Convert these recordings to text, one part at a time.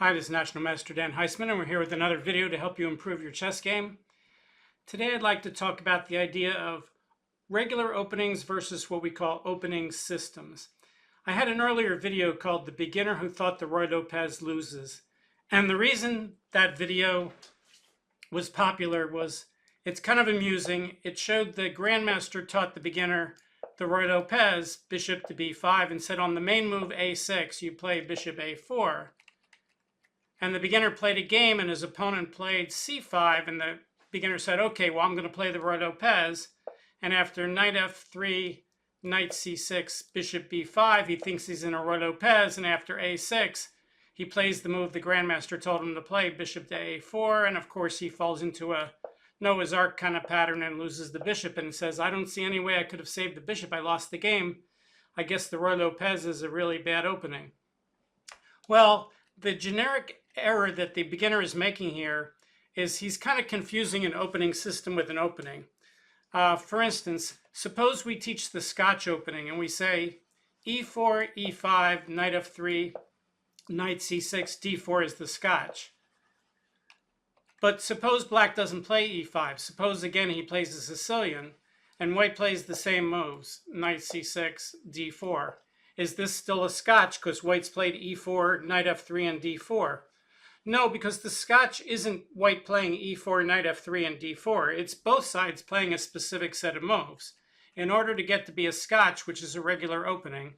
Hi, this is National Master Dan Heisman, and we're here with another video to help you improve your chess game. Today I'd like to talk about the idea of regular openings versus what we call opening systems. I had an earlier video called The Beginner Who Thought the Roy Lopez Loses. And the reason that video was popular was it's kind of amusing. It showed the Grandmaster taught the beginner the Roy Lopez bishop to b5 and said on the main move a6 you play bishop a4. And the beginner played a game and his opponent played c5 and the beginner said, okay, well, I'm going to play the Roy Lopez. And after knight f3, knight c6, bishop b5, he thinks he's in a Roy Lopez. And after a6, he plays the move the Grandmaster told him to play, bishop to a4. And of course, he falls into a Noah's Ark kind of pattern and loses the bishop and says, I don't see any way I could have saved the bishop. I lost the game. I guess the Roy Lopez is a really bad opening. Well, the generic error that the beginner is making here is he's kind of confusing an opening system with an opening. For instance, suppose we teach the Scotch opening and we say e4, e5, knight f3, knight c6, d4 is the Scotch. But suppose black doesn't play e5. Suppose again he plays a Sicilian and white plays the same moves, knight c6, d4. Is this still a Scotch because white's played e4, knight f3, and d4? No, because the Scotch isn't white playing e4, knight f3, and d4. It's both sides playing a specific set of moves. In order to get to be a Scotch, which is a regular opening,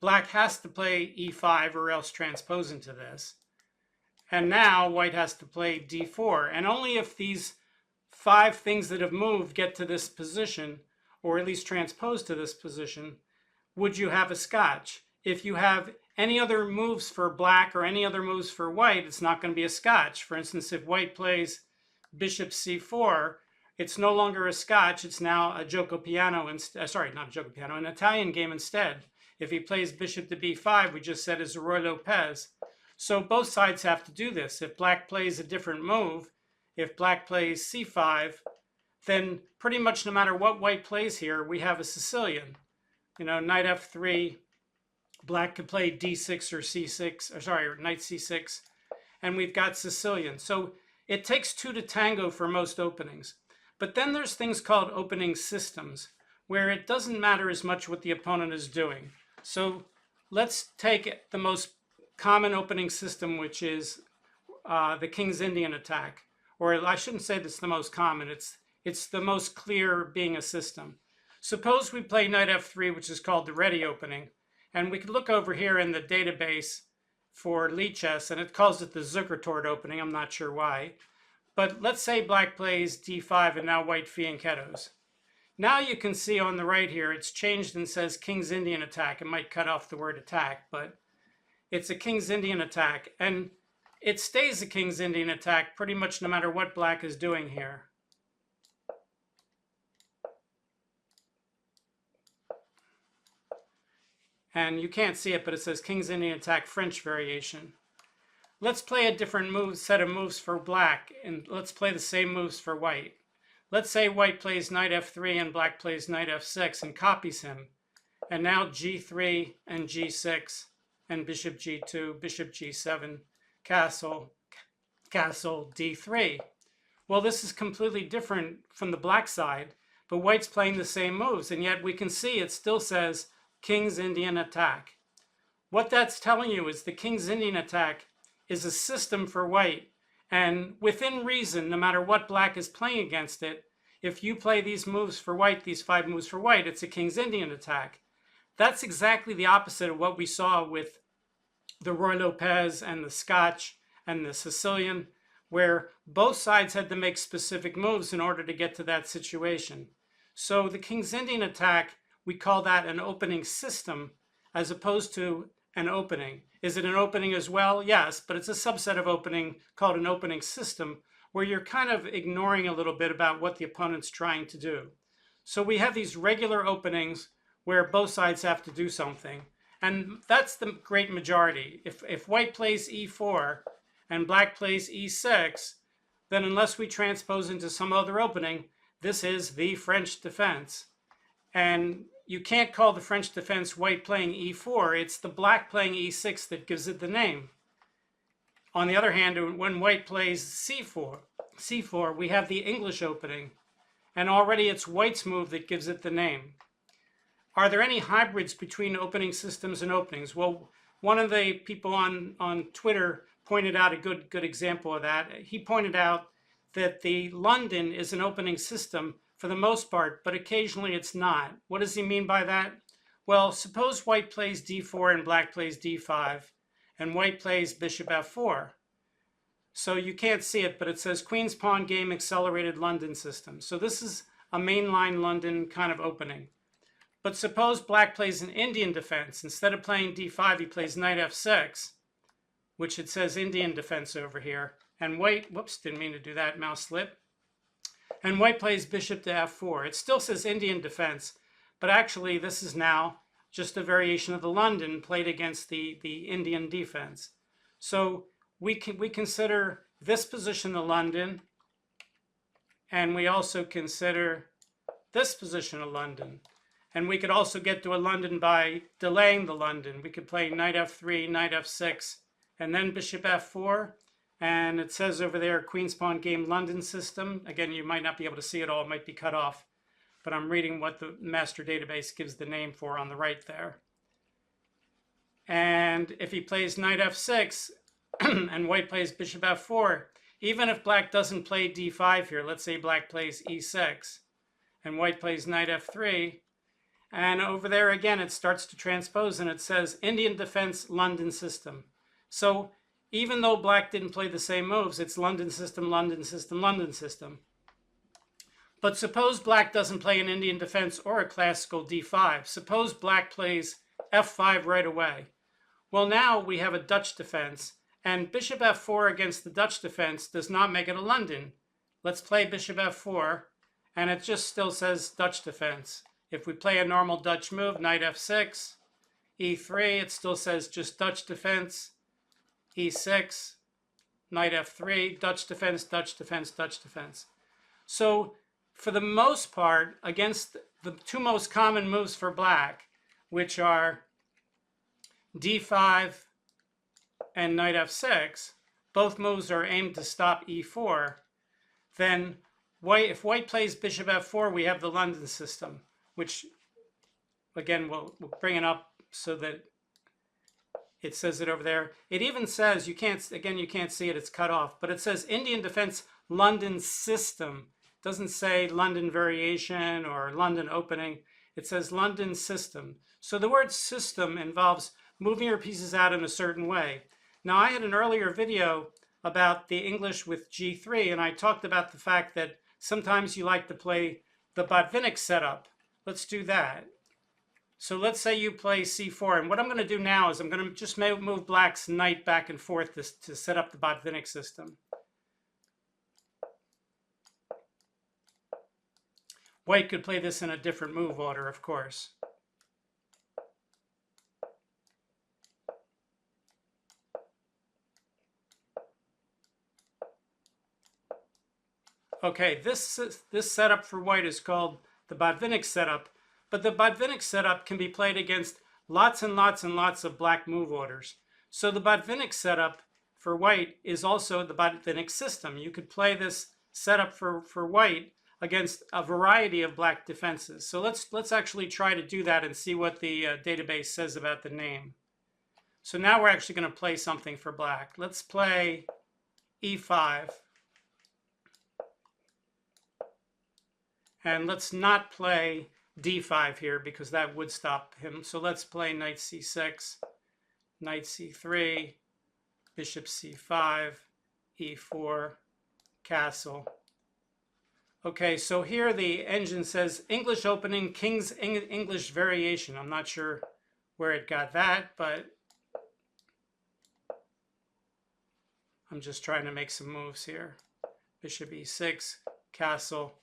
black has to play e5 or else transpose into this. And now white has to play d4. And only if these 5 things that have moved get to this position, or at least transpose to this position, would you have a Scotch. If you have any other moves for black or any other moves for white, it's not going to be a Scotch. For instance, if white plays bishop c4, it's no longer a Scotch. It's now a gioco piano, sorry, not a gioco piano, an Italian game instead. If he plays bishop to b5, we just said is a Roy Lopez. So both sides have to do this. If black plays a different move, if black plays c5, then pretty much no matter what white plays here, we have a Sicilian. You know, knight f3, black could play d6 or c6, or sorry, knight c6, and we've got Sicilian. So it takes 2 to tango for most openings. But then there's things called opening systems, where it doesn't matter as much what the opponent is doing. So let's take the most common opening system, which is the King's Indian attack. Or I shouldn't say that's the most common, it's the most clear being a system. Suppose we play knight f3, which is called the ready opening. And we could look over here in the database for Lichess, and it calls it the Zukertort opening. I'm not sure why. But let's say black plays d5 and now white fianchettos. Now you can see on the right here, it's changed and says King's Indian attack. It might cut off the word attack, but it's a King's Indian attack. And it stays a King's Indian attack pretty much no matter what black is doing here. And you can't see it, but it says King's Indian attack French variation. Let's play a different set of moves for black, and let's play the same moves for white. Let's say white plays knight f3 and black plays knight f6 and copies him. And now g3 and g6 and bishop g2, bishop g7, castle, castle, d3. Well, this is completely different from the black side, but white's playing the same moves, and yet we can see it still says King's Indian attack. What that's telling you is the King's Indian attack is a system for white, and within reason, no matter what black is playing against it, if you play these moves for white, these 5 moves for white, it's a King's Indian attack. That's exactly the opposite of what we saw with the Roy Lopez and the Scotch and the Sicilian, where both sides had to make specific moves in order to get to that situation. So the King's Indian attack, we call that an opening system as opposed to an opening. Is it an opening as well? Yes, but it's a subset of opening called an opening system where you're kind of ignoring a little bit about what the opponent's trying to do. So we have these regular openings where both sides have to do something. And that's the great majority. If white plays e4 and black plays e6, then unless we transpose into some other opening, this is the French defense. And you can't call the French defense white playing e4. It's the black playing e6 that gives it the name. On the other hand, when white plays c4, we have the English opening, and already it's white's move that gives it the name. Are there any hybrids between opening systems and openings? Well, one of the people on Twitter pointed out a good example of that. He pointed out that the London is an opening system for the most part, but occasionally it's not. What does he mean by that? Well, suppose white plays d4 and black plays d5, and white plays bishop f4. So you can't see it, but it says Queen's Pawn Game Accelerated London System. So this is a mainline London kind of opening. But suppose black plays an Indian defense. Instead of playing d5, he plays knight f6, which it says Indian defense over here. And white, whoops, didn't mean to do that, mouse slip. And white plays bishop to f4. It still says Indian defense, but actually this is now just a variation of the London played against the Indian defense. So we consider this position the London, and we also consider this position a London. And we could also get to a London by delaying the London. We could play knight f3, knight f6, and then bishop f4. And it says over there, Queen's Pawn Game London System. Again, you might not be able to see it all. It might be cut off. But I'm reading what the master database gives the name for on the right there. And if he plays knight f6 and white plays bishop f4, even if black doesn't play d5 here, let's say black plays e6 and white plays knight f3, and over there again it starts to transpose and it says Indian Defense London System. So even though black didn't play the same moves, it's London System, London System, London System. But suppose black doesn't play an Indian defense or a classical d5. Suppose black plays f5 right away. Well, now we have a Dutch defense, and bishop f4 against the Dutch defense does not make it a London. Let's play bishop f4, and it just still says Dutch defense. If we play a normal Dutch move, knight f6, e3, it still says just Dutch defense, e6, knight f3, Dutch defense, Dutch defense, Dutch defense. So for the most part, against the two most common moves for black, which are d5 and knight f6, both moves are aimed to stop e4, then if white plays bishop f4, we have the London system, which, again, we'll bring it up so that it says it over there. It even says, you can't see it, it's cut off, but it says Indian Defense London System. It doesn't say London Variation or London Opening. It says London System. So the word system involves moving your pieces out in a certain way. Now, I had an earlier video about the English with G3, and I talked about the fact that sometimes you like to play the Botvinnik setup. Let's do that. So let's say you play c4, and what I'm going to do now is I'm going to just move black's knight back and forth to set up the Botvinnik system. White could play this in a different move order, of course. Okay, this setup for white is called the Botvinnik setup, but the Botvinnik setup can be played against lots and lots and lots of black move orders. So the Botvinnik setup for white is also the Botvinnik system. You could play this setup for white against a variety of black defenses. So let's actually try to do that and see what the database says about the name. So now we're actually going to play something for black. Let's play e5. And let's not play d5 here because that would stop him. So let's play knight c6, knight c3, bishop c5, e4, castle. Okay, so here the engine says English opening, King's English variation. I'm not sure where it got that, but I'm just trying to make some moves here. Bishop e6, castle.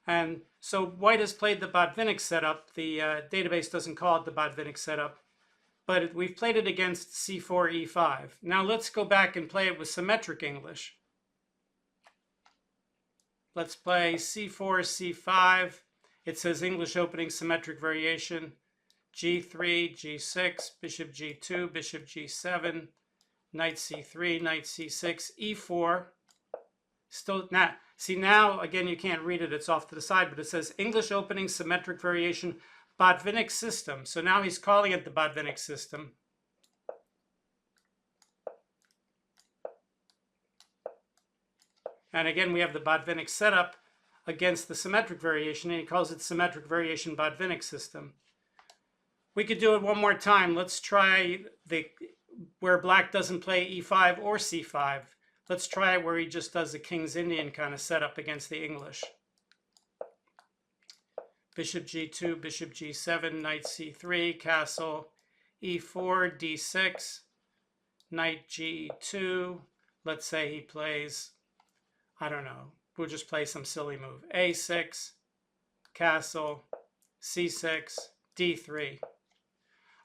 And so white has played the Botvinnik setup. The database doesn't call it the Botvinnik setup, but we've played it against c4, e5. Now let's go back and play it with symmetric English. Let's play c4, c5. It says English opening symmetric variation. g3, g6, bishop g2, bishop g7, knight c3, knight c6, e4. Still, now, see now, again, you can't read it, it's off to the side, but it says English opening symmetric variation Botvinnik system. So now he's calling it the Botvinnik system. And again, we have the Botvinnik setup against the symmetric variation, and he calls it symmetric variation Botvinnik system. We could do it one more time. Let's try where black doesn't play e5 or c5. Let's try it where he just does a King's Indian kind of setup against the English. Bishop g2, bishop g7, knight c3, castle, e4, d6, knight g2. Let's say he plays, I don't know, we'll just play some silly move. a6, castle, c6, d3.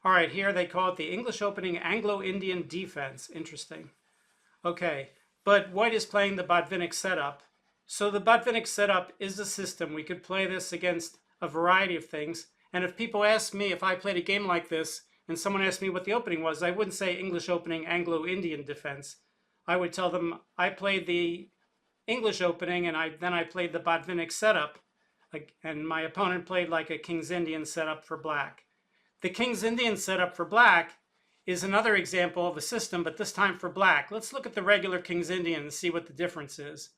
All right, here they call it the English opening Anglo-Indian defense. Interesting. Okay, but white is playing the Botvinnik setup. So the Botvinnik setup is a system. We could play this against a variety of things. And if people ask me, if I played a game like this and someone asked me what the opening was, I wouldn't say English opening Anglo-Indian defense. I would tell them I played the English opening and then I played the Botvinnik setup. And my opponent played like a King's Indian setup for black. The King's Indian setup for black is another example of a system, but this time for black. Let's look at the regular King's Indian and see what the difference is.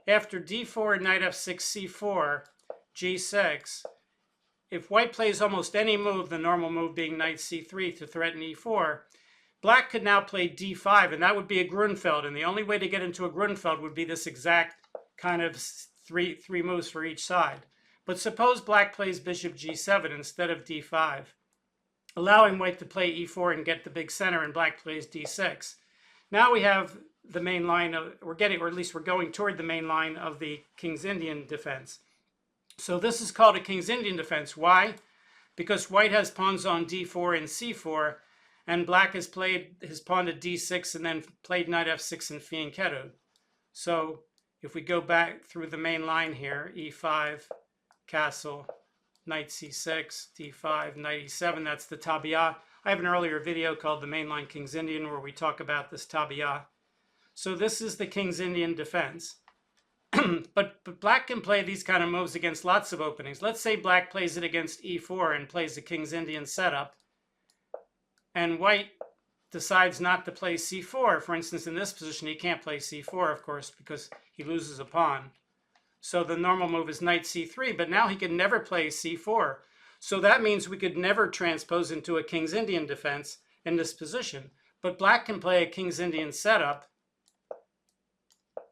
After d4, knight f6, c4, g6, if white plays almost any move, the normal move being knight c3 to threaten e4, black could now play d5, and that would be a Grunfeld. And the only way to get into a Grunfeld would be this exact kind of three moves for each side. But suppose black plays bishop g7 instead of d5, allowing white to play e4 and get the big center, and black plays d6. Now we have the main line of, or at least we're going toward the main line of the King's Indian defense. So this is called a King's Indian defense. Why? Because white has pawns on d4 and c4, and black has played his pawn to d6 and then played knight f6 and fianchettoed. So if we go back through the main line here, e5, castle, knight c6, d5, knight e7, that's the tabia. I have an earlier video called the Mainline King's Indian where we talk about this tabia. So this is the King's Indian defense. but black can play these kind of moves against lots of openings. Let's say black plays it against e4 and plays the King's Indian setup, and white decides not to play c4. For instance, in this position, he can't play c4, of course, because he loses a pawn. So the normal move is knight c3, but now he can never play c4. So that means we could never transpose into a King's Indian defense in this position. But black can play a King's Indian setup,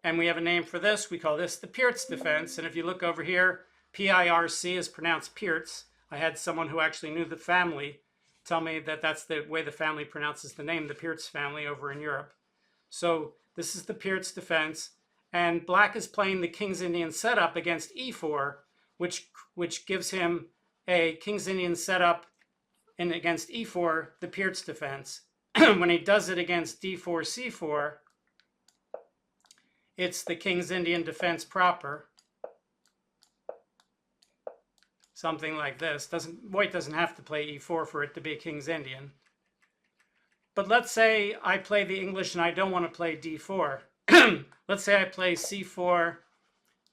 and we have a name for this. We call this the Pirc defense. And if you look over here, P-I-R-C is pronounced Pirc. I had someone who actually knew the family tell me that that's the way the family pronounces the name, the Pirc family over in Europe. So this is the Pirc defense. And black is playing the King's Indian setup against e4, which gives him a King's Indian setup and against e4, the Pirc defense. When he does it against d4, c4, it's the King's Indian defense proper. Something like this. White doesn't have to play e4 for it to be a King's Indian. But let's say I play the English and I don't want to play d4. Let's say I play c4,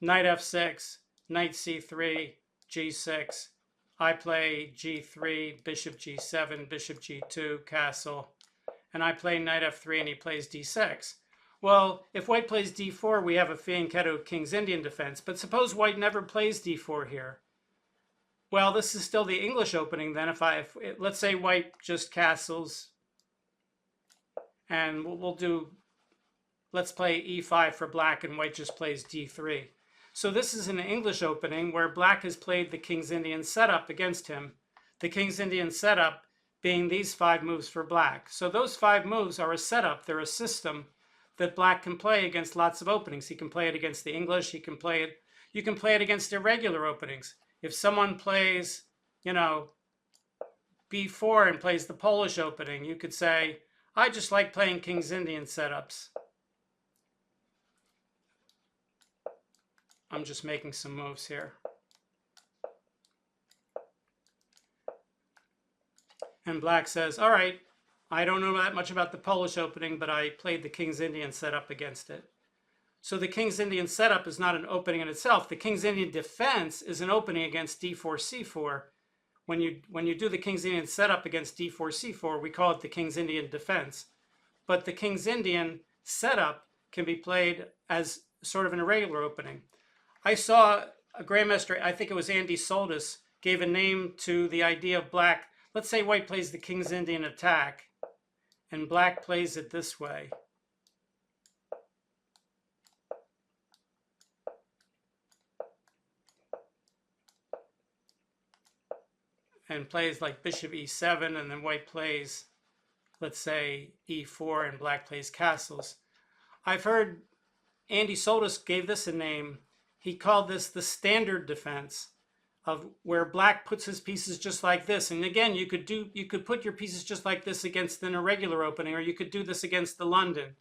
knight f6, knight c3, g6. I play g3, bishop g7, bishop g2, castle. And I play knight f3 and he plays d6. Well, if white plays d4, we have a fianchetto King's Indian defense. But suppose white never plays d4 here. Well, this is still the English opening then. Let's say white just castles. And let's play e5 for black and white just plays d3. So this is an English opening where black has played the King's Indian setup against him. The King's Indian setup being these 5 moves for black. So those 5 moves are a setup. They're a system that black can play against lots of openings. He can play it against the English. You can play it against irregular openings. If someone plays, b4 and plays the Polish opening, you could say, I just like playing King's Indian setups. I'm just making some moves here. And black says, all right, I don't know that much about the Polish opening, but I played the King's Indian setup against it. So the King's Indian setup is not an opening in itself. The King's Indian defense is an opening against d4, c4. When you do the King's Indian setup against d4, c4, we call it the King's Indian defense. But the King's Indian setup can be played as sort of an irregular opening. I saw a grandmaster, I think it was Andy Soldis, gave a name to the idea of black. Let's say white plays the King's Indian attack, and black plays it this way. And plays like bishop e7, and then white plays, let's say, e4, and black plays castles. I've heard Andy Soldis gave this a name. He called this the standard defense, of where black puts his pieces just like this. And again, you could put your pieces just like this against an irregular opening, or you could do this against the London.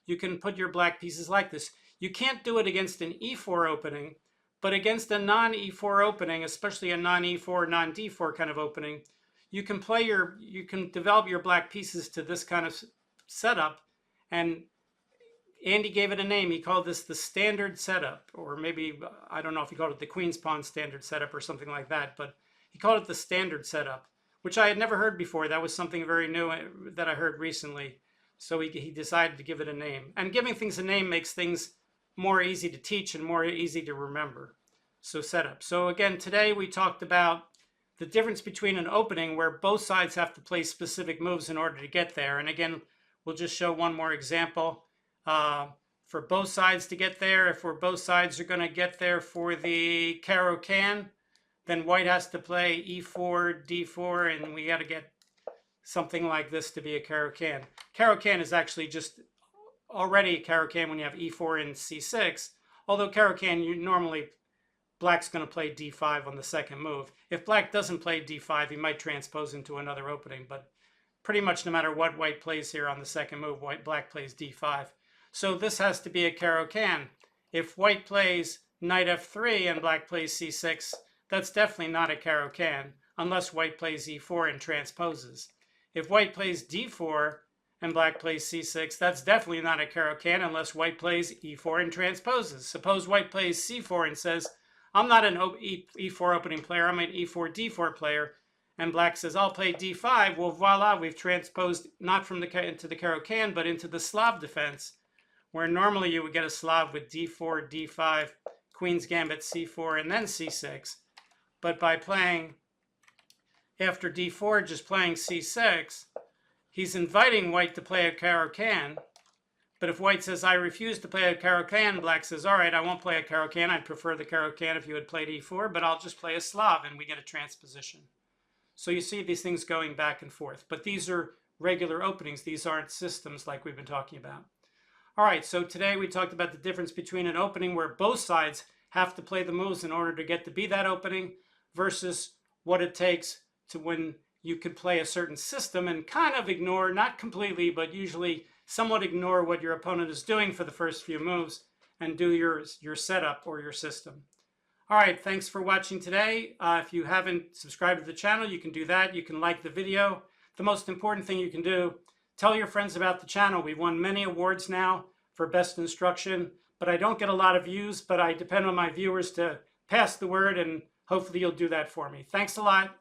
You can put your black pieces like this. You can't do it against an e4 opening, but against a non-e4 opening, especially a non-e4, non-d4 kind of opening, you can develop your black pieces to this kind of setup. And Andy gave it a name. He called this the standard setup, or maybe, I don't know if he called it the Queen's Pawn standard setup or something like that, but he called it the standard setup, which I had never heard before. That was something very new that I heard recently. So he decided to give it a name. And giving things a name makes things more easy to teach and more easy to remember. So setup. So again, today we talked about the difference between an opening where both sides have to play specific moves in order to get there. And again, we'll just show one more example. For both sides to get there, if both sides are going to get there for the Caro-Can, then white has to play e4, d4, and we got to get something like this to be a Caro-Can. Caro-Can is actually just already a Caro-Can when you have e4 and c6, although Caro-Can, normally black's going to play d5 on the second move. If black doesn't play d5, he might transpose into another opening, but pretty much no matter what white plays here on the second move, black plays d5. So this has to be a Caro-Can. If white plays knight f3 and black plays c6, that's definitely not a Caro-Can, unless white plays e4 and transposes. If white plays d4 and black plays c6, that's definitely not a Caro-Can, unless white plays e4 and transposes. Suppose white plays c4 and says, I'm not an e4 opening player, I'm an e4, d4 player, and black says, I'll play d5. Well, voila, we've transposed not into the Caro-Can, but into the Slav defense, where normally you would get a Slav with d4, d5, Queen's Gambit, c4, and then c6. But by playing, after d4, just playing c6, he's inviting white to play a Caro-Can. But if white says, I refuse to play a Caro-Can, black says, all right, I won't play a Caro-Can. I'd prefer the Caro-Can if you had played e4, but I'll just play a Slav, and we get a transposition. So you see these things going back and forth. But these are regular openings. These aren't systems like we've been talking about. All right, so today we talked about the difference between an opening where both sides have to play the moves in order to get to be that opening versus what it takes to when you could play a certain system and kind of ignore, not completely, but usually somewhat ignore what your opponent is doing for the first few moves and do your setup or your system. All right, thanks for watching today. If you haven't subscribed to the channel, you can do that. You can like the video. The most important thing you can do, tell your friends about the channel. We've won many awards now for best instruction, but I don't get a lot of views, but I depend on my viewers to pass the word, and hopefully you'll do that for me. Thanks a lot.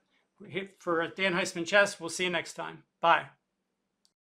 For Dan Heisman Chess, we'll see you next time. Bye.